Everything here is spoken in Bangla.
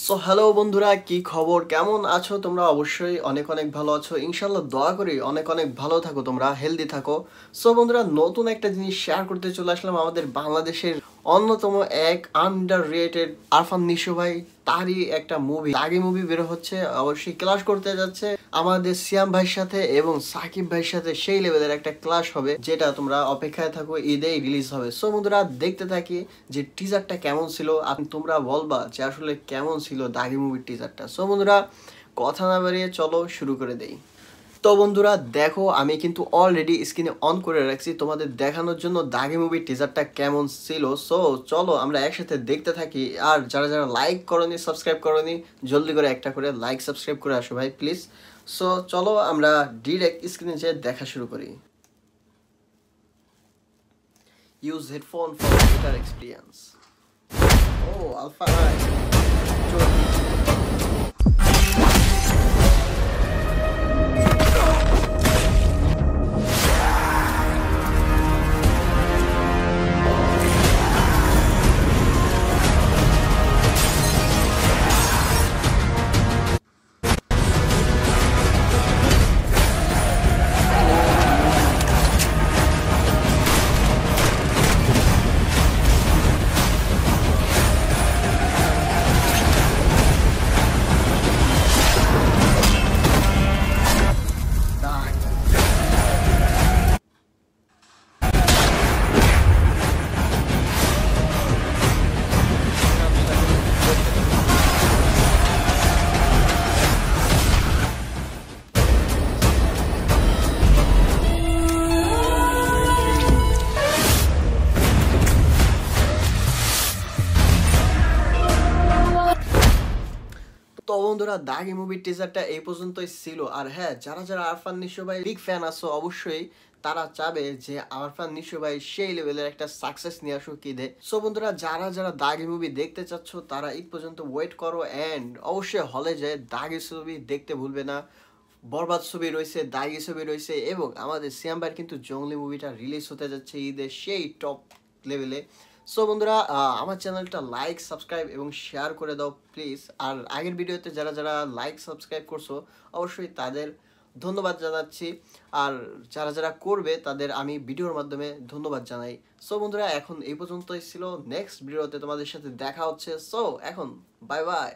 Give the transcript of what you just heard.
সো হ্যালো বন্ধুরা, কি খবর? কেমন আছো তোমরা? অবশ্যই অনেক অনেক ভালো আছো। ইনশাল্লাহ দোয়া করি অনেক অনেক ভালো থাকো, তোমরা হেলদি থাকো। সো বন্ধুরা, নতুন একটা জিনিস শেয়ার করতে চলে আসলাম। আমাদের বাংলাদেশের অন্যতম এক আন্ডার রেটেড আরফান নিশো ভাই, তারই একটা মুভি দাগি মুভি বের হচ্ছে। অবশ্যই ক্লাস করতে যাচ্ছে আমাদের সিয়াম ভাইয়ের সাথে এবং সাকিব ভাইয়ের সাথে। সেই লেভেলের একটা ক্লাস হবে, যেটা তোমরা অপেক্ষায় থাকো, ঈদেই রিলিজ হবে। সো বন্ধুরা, দেখতে থাকি যে টিজারটা কেমন ছিল। তোমরা বলবা যে আসলে কেমন ছিল দাগি মুভির টিজারটা। সো বন্ধুরা, কথা না বাড়িয়ে চলো শুরু করে দেই। তো বন্ধুরা দেখো, আমি কিন্তু অলরেডি স্ক্রিনে অন করে রাখছি তোমাদের দেখানোর জন্য দাগি মুভির টিজারটা কেমন ছিল। সো চলো আমরা একসাথে দেখতে থাকি। আর যারা যারা লাইক করনি, সাবস্ক্রাইব করনি, জলদি করে একটা করে লাইক সাবস্ক্রাইব করে আসো ভাই, প্লিজ। সো চলো আমরা ডিরেক্ট স্ক্রিনে যেয়ে দেখা শুরু করি। Use headphone for better experience. ও আলফা নাইন। তো বন্ধুরা, দাগি মুভির টিজারটা এই পর্যন্তই ছিল। আর হ্যাঁ, যারা যারা আরফান নিশো ভাই বিগ ফ্যান আছো, অবশ্যই তারা চাবে যে আরফান নিশো ভাই সেই লেভেলের একটা সাকসেস নিয়ে আসুক ঈদে। সো বন্ধুরা, যারা যারা দাগি মুভি দেখতে চাচ্ছ তারা ঈদ পর্যন্ত ওয়েট করো। অ্যান্ড অবশ্যই হলে যায় দাগি ছবি দেখতে ভুলবে না। বরবাদ ছবি রয়েছে, দাগি ছবি রয়েছে, এবং আমাদের সিয়াম ভাইয়ের কিন্তু জঙ্গলি মুভিটা রিলিজ হতে যাচ্ছে ঈদে সেই টপ লেভেলে। সো বন্ধুরা, আমার চ্যানেলটা লাইক সাবস্ক্রাইব এবং শেয়ার করে দাও প্লিজ। আর আগের ভিডিওতে যারা যারা লাইক সাবস্ক্রাইব করছো, অবশ্যই তাদের ধন্যবাদ জানাচ্ছি। আর যারা যারা করবে তাদের আমি ভিডিওর মাধ্যমে ধন্যবাদ জানাই। সো বন্ধুরা, এখন এই পর্যন্তই ছিল। নেক্সট ভিডিওতে তোমাদের সাথে দেখা হচ্ছে। সো এখন বাই বাই।